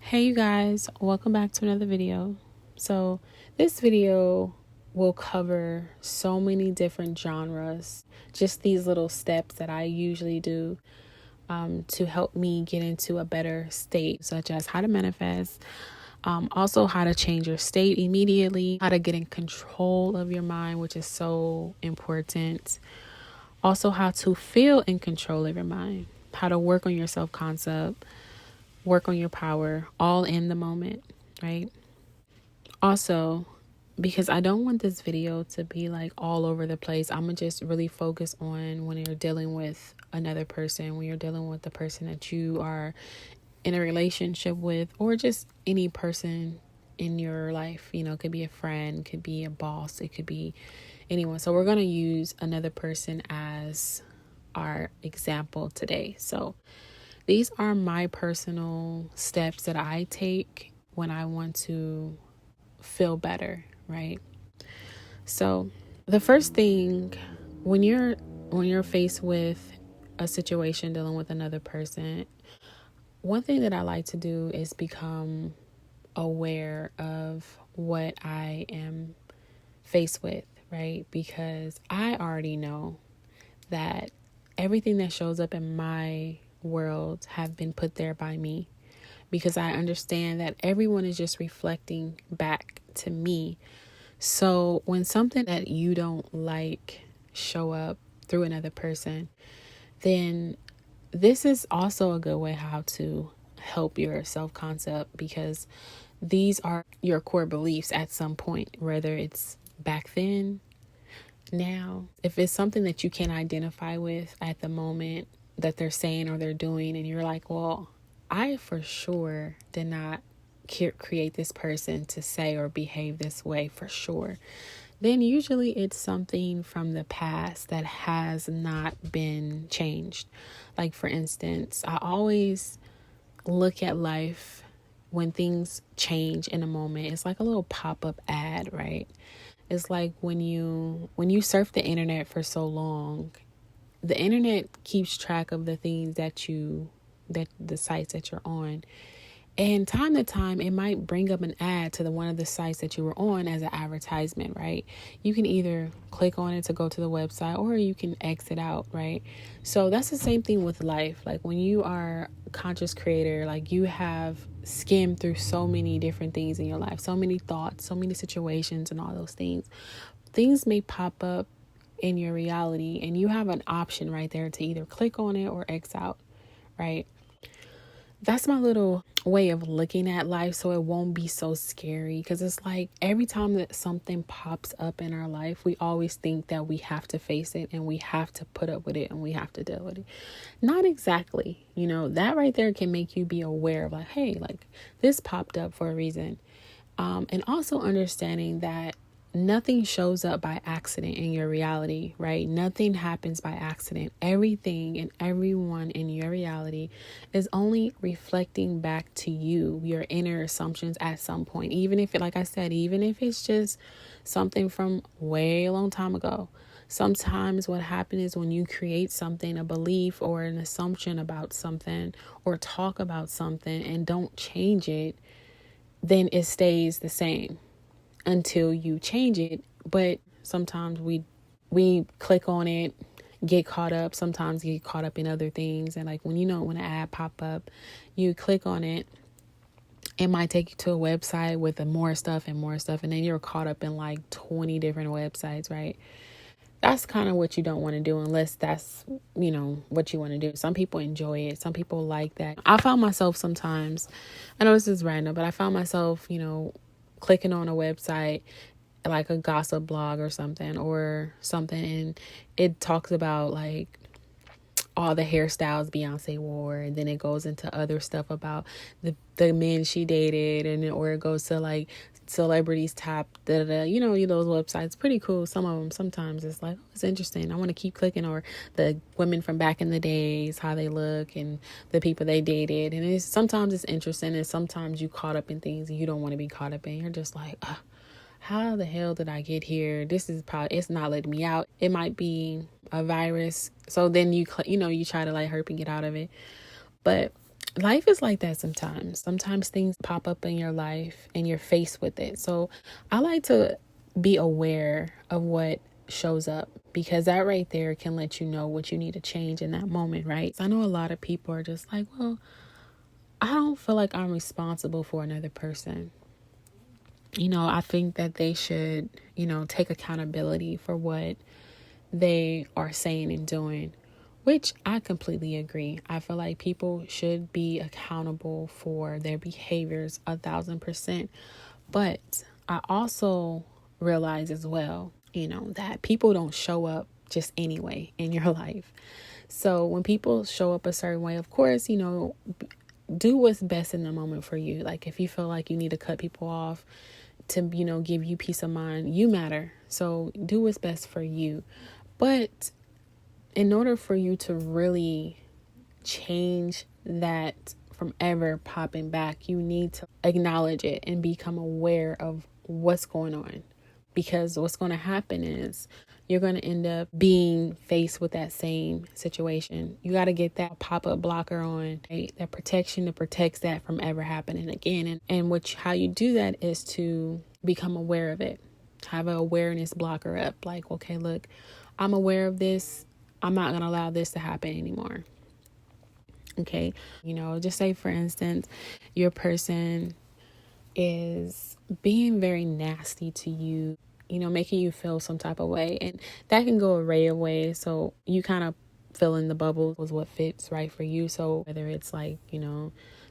Hey you guys, welcome back to another video. So this video will cover so many different genres, just these little steps that I usually do to help me get into a better state, such as how to manifest, also how to change your state immediately, how to get in control of your mind, which is so important. Also how to feel in control of your mind, how to work on your self-concept, work on your power, all in the moment, right? Also, because I don't want this video to be like all over the place, I'm gonna just really focus on when you're dealing with another person, when you're dealing with the person that you are in a relationship with, or just any person in your life. You know, it could be a friend, could be a boss, it could be anyone. So we're gonna use another person as our example today. So these are my personal steps that I take when I want to feel better, right? So, the first thing when you're faced with a situation dealing with another person, one thing that I like to do is become aware of what I am faced with, right? Because I already know that everything that shows up in my world have been put there by me, because I understand that everyone is just reflecting back to me. So when something that you don't like show up through another person, then this is also a good way how to help your self-concept, because these are your core beliefs at some point, whether it's back then, now. If it's something that you can identify with at the moment that they're saying or they're doing, and you're like, well, I for sure did not create this person to say or behave this way for sure, then usually it's something from the past that has not been changed. Like, for instance, I always look at life when things change in a moment. It's like a little pop-up ad, right? It's like when you surf the internet for so long, the internet keeps track of the things that the sites that you're on. And time to time, it might bring up an ad to the one of the sites that you were on as an advertisement, right? You can either click on it to go to the website, or you can exit out, right? So that's the same thing with life. Like, when you are a conscious creator, like, you have skimmed through so many different things in your life, so many thoughts, so many situations, and all those things. Things may pop up in your reality, and you have an option right there to either click on it or X out, right? That's my little way of looking at life, so it won't be so scary, because it's like every time that something pops up in our life, we always think that we have to face it and we have to put up with it and we have to deal with it. Not exactly. That right there can make you be aware of, like, hey, like, this popped up for a reason. And also understanding that nothing shows up by accident in your reality, right? Nothing happens by accident. Everything and everyone in your reality is only reflecting back to you, your inner assumptions at some point. Even if like I said, even if it's just something from way a long time ago. Sometimes what happens is when you create something, a belief or an assumption about something, or talk about something and don't change it, then it stays the same until you change it. But sometimes we click on it, get caught up, sometimes get caught up in other things. And like, when an ad pop up, you click on it, it might take you to a website with more stuff and more stuff, and then you're caught up in like 20 different websites, right? That's kind of what you don't want to do, unless that's, what you want to do. Some people enjoy it. Some people like that. I found myself sometimes, I know this is random, but I found myself, clicking on a website, like a gossip blog or something, and it talks about like all the hairstyles Beyonce wore, and then it goes into other stuff about the men she dated, or it goes to like celebrities top those websites. Pretty cool. Some of them, sometimes it's like, oh, it's interesting, I want to keep clicking. Or the women from back in the days, how they look, and the people they dated. And sometimes it's interesting, and sometimes you caught up in things you don't want to be caught up in. You're just like, how the hell did I get here? This is probably, it's not letting me out. It might be a virus. So then you try to like hurp and get out of it. But life is like that sometimes. Sometimes things pop up in your life and you're faced with it. So I like to be aware of what shows up, because that right there can let you know what you need to change in that moment, right? So I know a lot of people are just like, well, I don't feel like I'm responsible for another person. I think that they should, take accountability for what they are saying and doing, which I completely agree. I feel like people should be accountable for their behaviors 1,000%. But I also realize as well, that people don't show up just anyway in your life. So when people show up a certain way, of course, do what's best in the moment for you. Like if you feel like you need to cut people off to, give you peace of mind, you matter. So do what's best for you. But in order for you to really change that from ever popping back, you need to acknowledge it and become aware of what's going on. Because what's going to happen is you're going to end up being faced with that same situation. You got to get that pop-up blocker on, right? That protection that protects that from ever happening again. And how you do that is to become aware of it. Have an awareness blocker up. Like, okay, look, I'm aware of this. I'm not going to allow this to happen anymore. Okay. Just say, for instance, your person is being very nasty to you, making you feel some type of way. And that can go a array of ways. So you kind of fill in the bubble with what fits right for you. So whether it's like,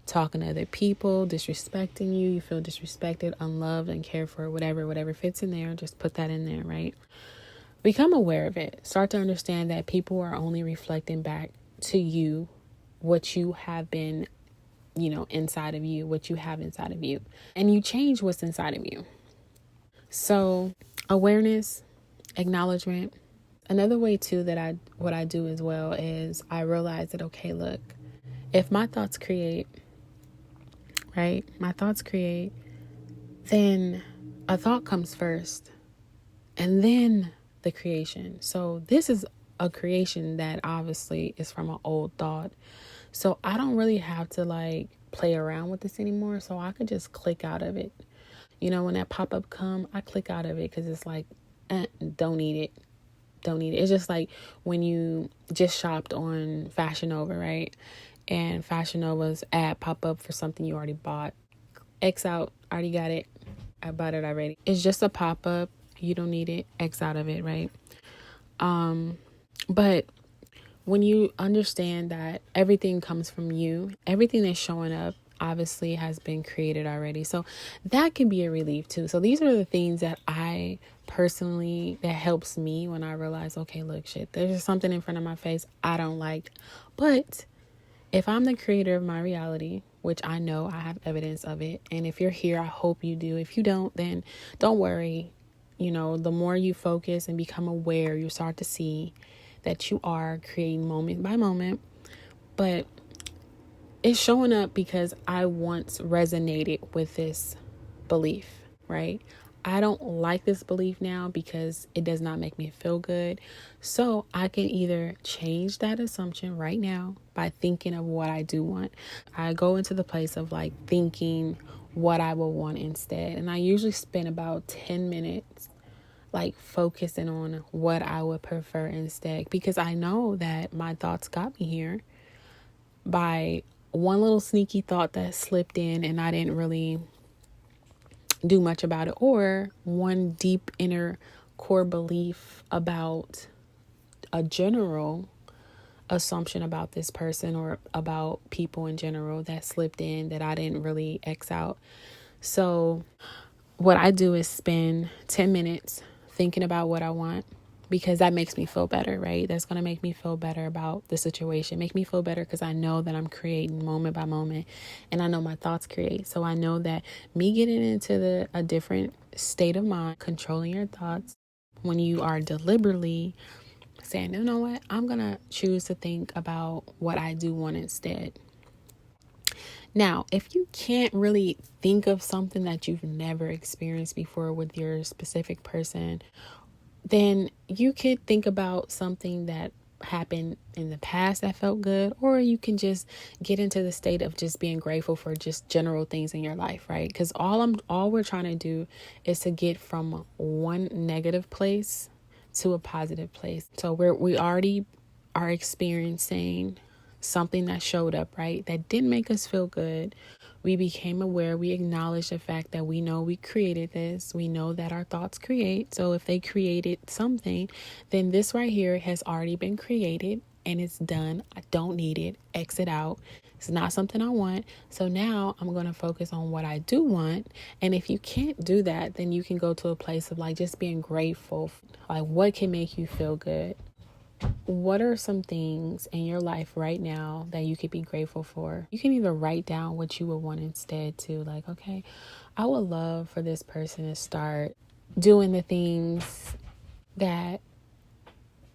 talking to other people, disrespecting you feel disrespected, unloved, and cared for, whatever fits in there, just put that in there, right? Become aware of it. Start to understand that people are only reflecting back to you what you have been, inside of you, what you have inside of you. And you change what's inside of you. So awareness, acknowledgement. Another way too what I do as well is I realize that, okay, look, if my thoughts create, right? My thoughts create, then a thought comes first and then the creation. So this is a creation that obviously is from an old thought. So I don't really have to play around with this anymore. So I could just click out of it. When that pop-up come, I click out of it because it's like, don't need it. Don't need it. It's just like when you just shopped on Fashion Nova, right? And Fashion Nova's ad pop up for something you already bought. X out, already got it. I bought it already. It's just a pop-up. You don't need it. X out of it, right? But when you understand that everything comes from you, everything that's showing up obviously has been created already. So that can be a relief too. So these are the things that I personally, that helps me when I realize, okay, look, shit, there's just something in front of my face I don't like. But if I'm the creator of my reality, which I know I have evidence of it, and if you're here, I hope you do. If you don't, then don't worry. The more you focus and become aware, you start to see that you are creating moment by moment. But it's showing up because I once resonated with this belief, right? I don't like this belief now because it does not make me feel good. So I can either change that assumption right now by thinking of what I do want. I go into the place of thinking what I will want instead. And I usually spend about 10 minutes focusing on what I would prefer instead, because I know that my thoughts got me here by one little sneaky thought that slipped in and I didn't really do much about it, or one deep inner core belief about a general assumption about this person or about people in general that slipped in that I didn't really X out. So what I do is spend 10 minutes thinking about what I want, because that makes me feel better, right? That's going to make me feel better about the situation. Make me feel better because I know that I'm creating moment by moment, and I know my thoughts create. So I know that me getting into a different state of mind, controlling your thoughts, when you are deliberately saying, you know what, I'm going to choose to think about what I do want instead. Now, if you can't really think of something that you've never experienced before with your specific person, then you could think about something that happened in the past that felt good, or you can just get into the state of just being grateful for just general things in your life, right? Because all we're trying to do is to get from one negative place to a positive place. So we already are experiencing something that showed up, right? That didn't make us feel good. We became aware. We acknowledged the fact that we know we created this. We know that our thoughts create. So if they created something, then this right here has already been created and it's done. I don't need it. Exit out. It's not something I want. So now I'm going to focus on what I do want. And if you can't do that, then you can go to a place of like just being grateful. Like, what can make you feel good? What are some things in your life right now that you could be grateful for? You can either write down what you would want instead to, like, okay, I would love for this person to start doing the things that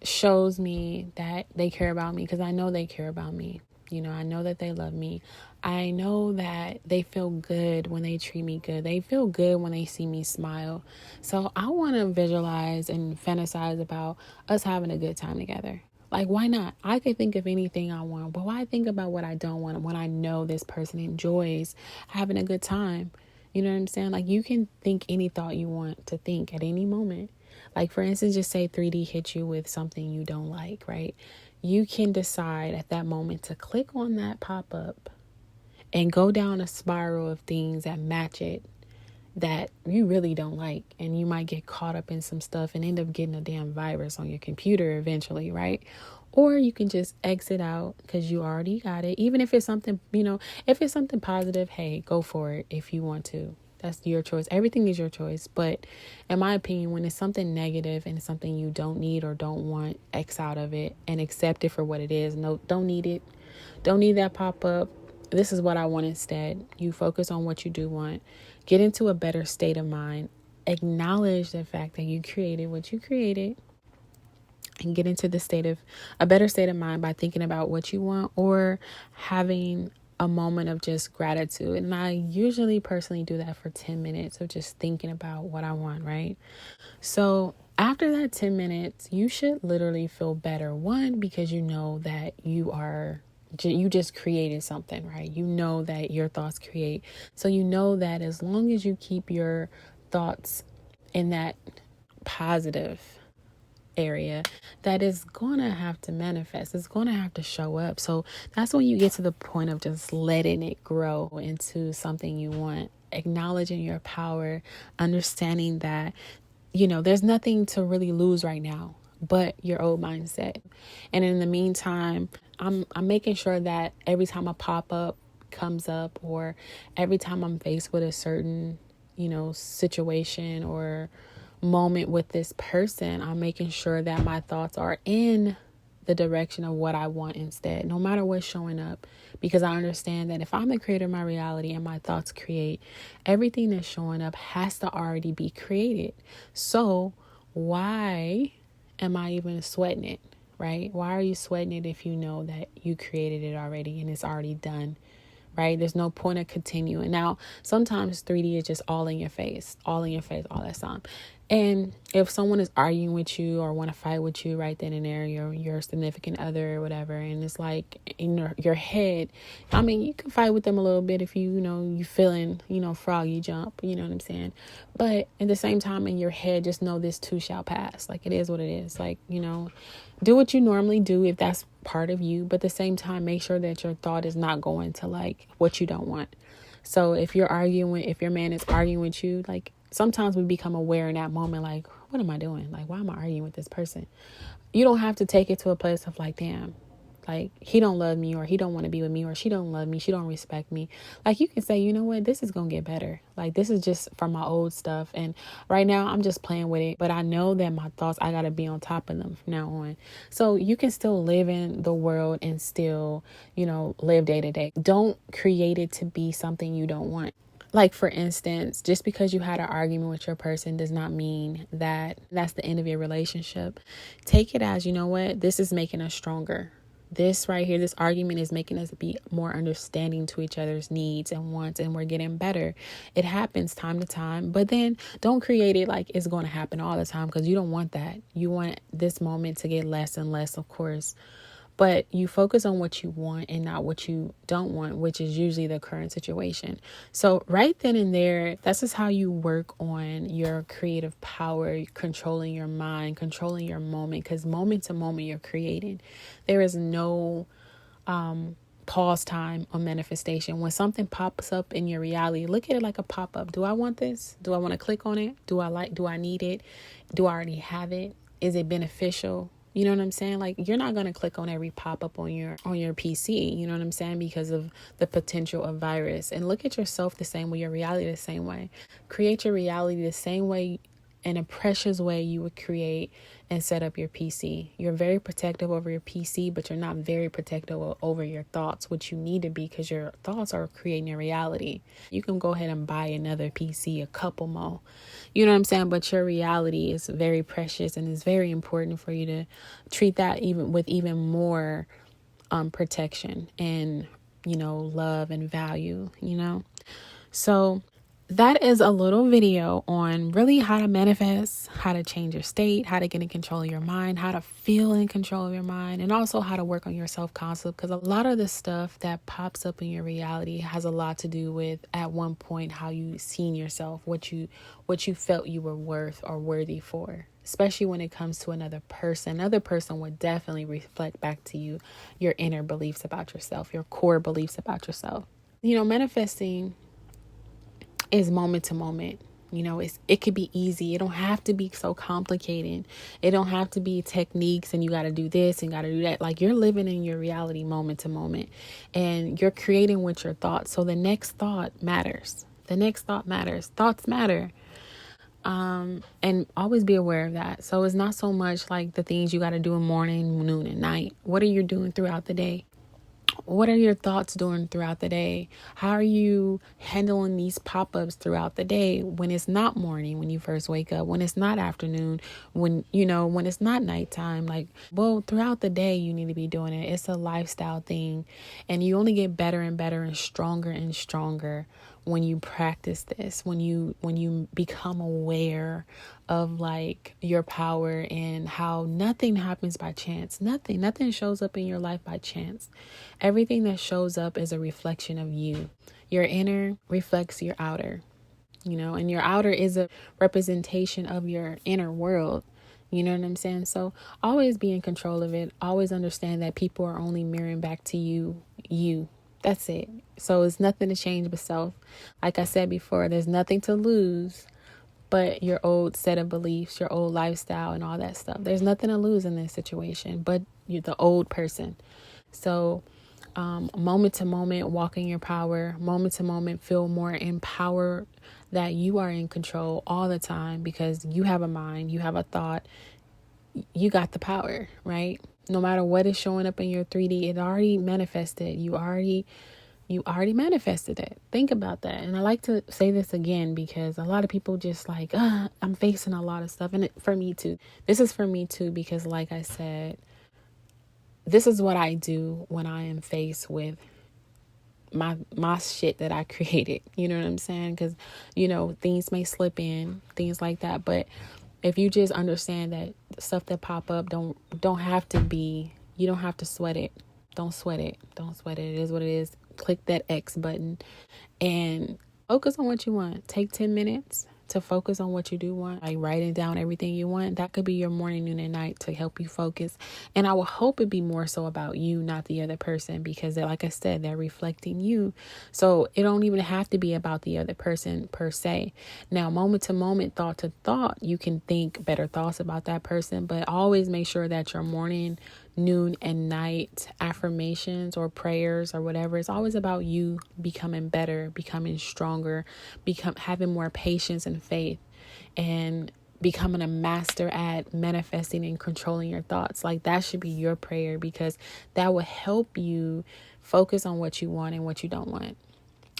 shows me that they care about me, because I know they care about me. I know that they love me. I know that they feel good when they treat me good. They feel good when they see me smile. So I want to visualize and fantasize about us having a good time together. Like, why not? I could think of anything I want, but why think about what I don't want when I know this person enjoys having a good time? You know what I'm saying? Like, you can think any thought you want to think at any moment. Like, for instance, just say 3D hits you with something you don't like, right? You can decide at that moment to click on that pop-up and go down a spiral of things that match it that you really don't like. And you might get caught up in some stuff and end up getting a damn virus on your computer eventually, right? Or you can just exit out because you already got it. Even if it's something, if it's something positive, hey, go for it if you want to. That's your choice. Everything is your choice. But in my opinion, when it's something negative and it's something you don't need or don't want, X out of it and accept it for what it is. No, don't need it. Don't need that pop up. This is what I want instead. You focus on what you do want. Get into a better state of mind. Acknowledge the fact that you created what you created. And get into a better state of mind by thinking about what you want or having a moment of just gratitude. And I usually personally do that for 10 minutes of just thinking about what I want, right? So after that 10 minutes, you should literally feel better. One, because you know that you just created something, right? You know that your thoughts create. So you know that as long as you keep your thoughts in that positive area, that is gonna have to manifest. It's gonna have to show up. So that's when you get to the point of just letting it grow into something you want, acknowledging your power, understanding that there's nothing to really lose right now but your old mindset. And in the meantime, I'm making sure that every time a pop-up comes up or every time I'm faced with a certain situation or moment with this person, I'm making sure that my thoughts are in the direction of what I want instead, no matter what's showing up, because I understand that if I'm the creator of my reality and my thoughts create, everything that's showing up has to already be created. So why am I even sweating it, right? Why are you sweating it if you know that you created it already and it's already done? Right? There's no point of continuing. Now, sometimes 3D is just all in your face all that time. And if someone is arguing with you or want to fight with you right then and there, your significant other or whatever, and it's like in your head, I mean, you can fight with them a little bit if you feeling, froggy jump, you know what I'm saying? But at the same time in your head, just know this too shall pass. Like, it is what it is. Like, do what you normally do if that's part of you, but at the same time, make sure that your thought is not going to like what you don't want. So if your man is arguing with you, like, sometimes we become aware in that moment, like, what am I doing? Like, why am I arguing with this person? You don't have to take it to a place of like, damn, like, he don't love me, or he don't want to be with me, or she don't love me, she don't respect me. Like, you can say, you know what, this is gonna get better. Like, this is just from my old stuff, and right now I'm just playing with it, but I know that my thoughts, I gotta be on top of them from now on. So you can still live in the world and still live day to day. Don't create it to be something you don't want. Like, for instance, just because you had an argument with your person does not mean that that's the end of your relationship. Take it as, you know what, this is making us stronger. This right here, this argument is making us be more understanding to each other's needs and wants, and we're getting better. It happens time to time, but then don't create it like it's going to happen all the time, because you don't want that. You want this moment to get less and less, of course. But you focus on what you want and not what you don't want, which is usually the current situation. So right then and there, that's just how you work on your creative power, controlling your mind, controlling your moment, because moment to moment you're creating. There is no pause time on manifestation. When something pops up in your reality, look at it like a pop-up. Do I want this? Do I want to click on it? Do I need it? Do I already have it? Is it beneficial? You know what I'm saying? Like, you're not going to click on every pop-up on your PC, you know what I'm saying? Because of the potential of virus. And look at yourself the same way, your reality the same way. Create your reality the same way, in a precious way you would create and set up your PC. You're very protective over your PC, but you're not very protective over your thoughts, which you need to be, because your thoughts are creating your reality. You can go ahead and buy another PC, a couple more, you know what I'm saying? But your reality is very precious, and it's very important for you to treat that even more protection and, love and value, So that is a little video on really how to manifest, how to change your state, how to get in control of your mind, how to feel in control of your mind, and also how to work on your self-concept. Because a lot of the stuff that pops up in your reality has a lot to do with, at one point, how you seen yourself, what you felt you were worth or worthy for. Especially when it comes to another person. Another person would definitely reflect back to you your inner beliefs about yourself, your core beliefs about yourself. Manifesting is moment to moment. It could be easy. It don't have to be so complicated. It don't have to be techniques and you got to do this and got to do that. Like, you're living in your reality moment to moment, and you're creating with your thoughts. So the next thought matters. Thoughts matter. And always be aware of that. So it's not so much like the things you got to do in morning, noon, and night. What are you doing throughout the day? What are your thoughts doing throughout the day? How are you handling these pop-ups throughout the day, when it's not morning, when you first wake up, when it's not afternoon, when it's not nighttime? Throughout the day, you need to be doing it. It's a lifestyle thing, and you only get better and better and stronger when you practice this, when you become aware of your power, and how nothing happens by chance. Nothing shows up in your life by chance. Everything that shows up is a reflection of you. Your inner reflects your outer, and your outer is a representation of your inner world. You know what I'm saying? So always be in control of it. Always understand that people are only mirroring back to you. That's it. So it's nothing to change but self. Like I said before, there's nothing to lose but your old set of beliefs, your old lifestyle, and all that stuff. There's nothing to lose in this situation but you're the old person. So moment to moment, walk in your power. Moment to moment, feel more empowered that you are in control all the time, because you have a mind, you have a thought, you got the power, right? No matter what is showing up in your 3D, it already manifested. You already manifested it. Think about that. And I like to say this again, because a lot of people just I'm facing a lot of stuff. And for me too. This is for me too, because like I said, this is what I do when I am faced with my shit that I created. You know what I'm saying? Because, things may slip in, things like that. But if you just understand that stuff that pop up don't have to be, you don't have to sweat it. Don't sweat it. It is what it is. Click that X button and focus on what you want. Take 10 minutes to focus on what you do want, like writing down everything you want. That could be your morning, noon, and night to help you focus. And I will hope it be more so about you, not the other person, because like I said, they're reflecting you. So it don't even have to be about the other person per se. Now, moment to moment, thought to thought, you can think better thoughts about that person, but always make sure that your morning, noon, and night affirmations or prayers or whatever, it's always about you becoming better, becoming stronger, having more patience and faith, and becoming a master at manifesting and controlling your thoughts. Like, that should be your prayer, because that will help you focus on what you want, and what you don't want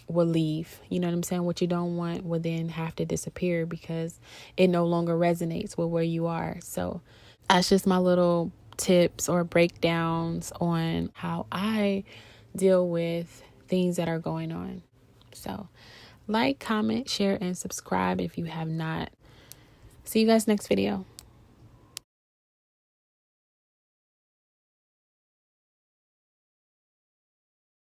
will leave. You know what I'm saying? What you don't want will then have to disappear, because it no longer resonates with where you are. So that's just my little tips or breakdowns on how I deal with things that are going on. So like, comment, share, and subscribe if you have not. See you guys next video.